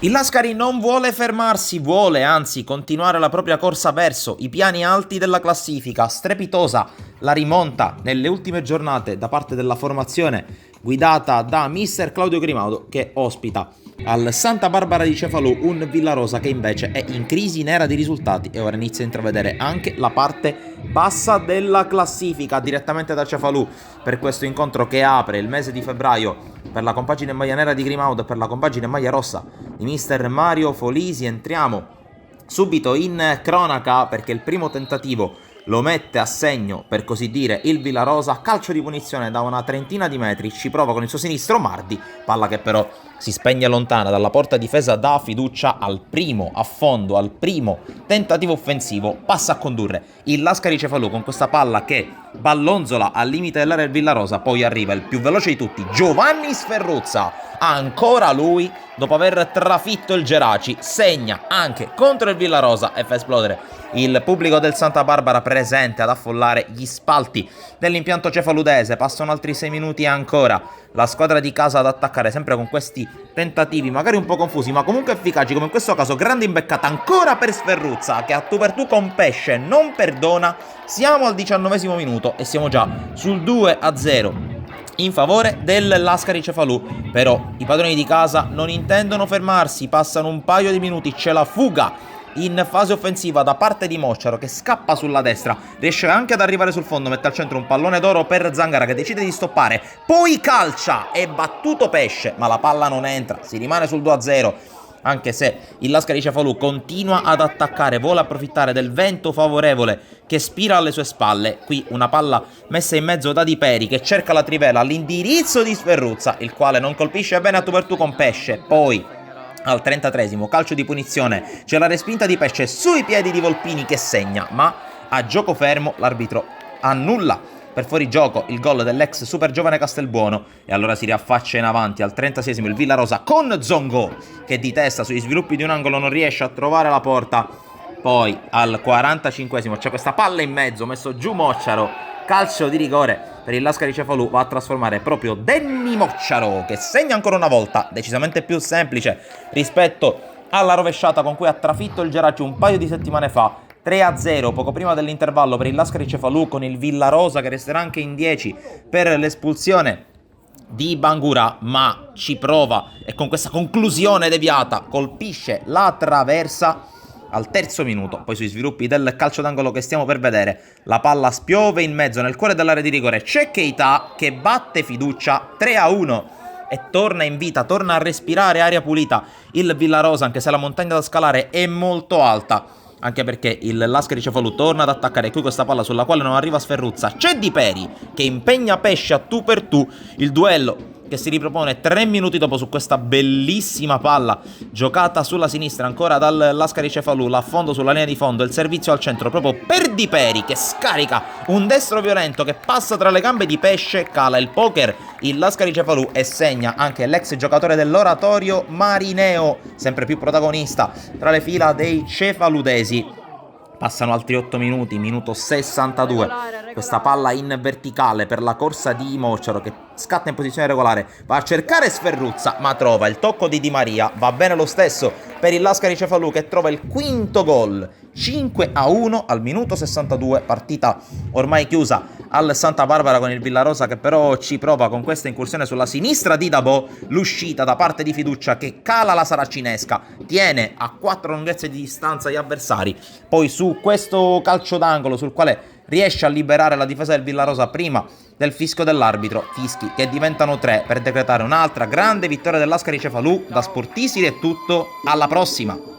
Il Lascari non vuole fermarsi, vuole anzi continuare la propria corsa verso i piani alti della classifica. Strepitosa la rimonta nelle ultime giornate da parte della formazione guidata da mister Claudio Grimaudo, che ospita al Santa Barbara di Cefalù un Villarosa che invece è in crisi nera di risultati e ora inizia a intravedere anche la parte bassa della classifica. Direttamente da Cefalù per questo incontro che apre il mese di febbraio per la compagine maglia nera di Grimaudo e per la compagine maglia rossa di mister Mario Folisi. Entriamo subito in cronaca perché il primo tentativo lo mette a segno, per così dire, il Villarosa. Calcio di punizione da una trentina di metri, ci prova con il suo sinistro Mardi, palla che però si spegne lontana dalla porta difesa, dà fiducia al primo affondo, al primo tentativo offensivo, passa a condurre il Lascari Cefalù con questa palla che ballonzola al limite dell'area del Villarosa. Poi arriva il più veloce di tutti, Giovanni Sferruzza, ancora lui, dopo aver trafitto il Geraci, segna anche contro il Villarosa e fa esplodere il pubblico del Santa Barbara presente ad affollare gli spalti dell'impianto cefaludese. Passano altri 6 minuti ancora, la squadra di casa ad attaccare sempre con questi tentativi magari un po' confusi ma comunque efficaci, come in questo caso. Grande imbeccata ancora per Sferruzza che a tu per tu con pesce non perdona. Siamo al 19° minuto e siamo già sul 2-0 in favore del Lascari Cefalù. Però i padroni di casa non intendono fermarsi, passano un paio di minuti, c'è la fuga in fase offensiva da parte di Mocciaro che scappa sulla destra, riesce anche ad arrivare sul fondo, mette al centro un pallone d'oro per Zangara che decide di stoppare, poi calcia, è battuto pesce ma la palla non entra, si rimane sul 2-0. Anche se il Lascari Cefalù continua ad attaccare, vuole approfittare del vento favorevole che spira alle sue spalle. Qui una palla messa in mezzo da Di Peri che cerca la trivela all'indirizzo di Sferruzza, il quale non colpisce bene a tu per tu con pesce. Poi al 33esimo calcio di punizione c'è la respinta di pesce sui piedi di Volpini che segna, ma a gioco fermo l'arbitro annulla per fuorigioco il gol dell'ex super giovane Castelbuono e allora si riaffaccia in avanti. Al 36esimo il Villarosa con Zongo che di testa sugli sviluppi di un angolo non riesce a trovare la porta. Poi al 45esimo c'è questa palla in mezzo, messo giù Mocciaro, calcio di rigore per il Lascari Cefalù, va a trasformare proprio Denny Mocciaro che segna ancora una volta, decisamente più semplice rispetto alla rovesciata con cui ha trafitto il Geraci un paio di settimane fa. 3-0 poco prima dell'intervallo per il Lascari Cefalù, con il Villarosa che resterà anche in 10 per l'espulsione di Bangura, ma ci prova e con questa conclusione deviata colpisce la traversa al terzo minuto. Poi sui sviluppi del calcio d'angolo che stiamo per vedere la palla spiove in mezzo nel cuore dell'area di rigore, c'è Keita che batte fiducia 3-1 e torna in vita, torna a respirare aria pulita il Villarosa, anche se la montagna da scalare è molto alta, anche perché il Lascari Cefalù torna ad attaccare qui questa palla sulla quale non arriva Sferruzza. C'è Di Peri che impegna pesce a tu per tu, il duello che si ripropone 3 minuti dopo su questa bellissima palla giocata sulla sinistra ancora dal Lascari Cefalù, l'affondo sulla linea di fondo, il servizio al centro proprio per Di Peri che scarica un destro violento che passa tra le gambe di pesce, cala il poker il Lascari Cefalù e segna anche l'ex giocatore dell'Oratorio Marineo, sempre più protagonista tra le fila dei cefaludesi. Passano altri 8 minuti, minuto 62, questa palla in verticale per la corsa di Mocciaro che scatta in posizione regolare, va a cercare Sferruzza ma trova il tocco di Di Maria, va bene lo stesso per il Lascari Cefalù che trova il quinto gol. 5-1 al minuto 62, partita ormai chiusa al Santa Barbara con il Villarosa che però ci prova con questa incursione sulla sinistra di Dabò, l'uscita da parte di Fiducia che cala la saracinesca, tiene a 4 lunghezze di distanza gli avversari. Poi su questo calcio d'angolo sul quale riesce a liberare la difesa del Villarosa prima del fischio dell'arbitro, fischi che diventano 3 per decretare un'altra grande vittoria del Lascari Cefalù. Da Sportisili è tutto, alla prossima!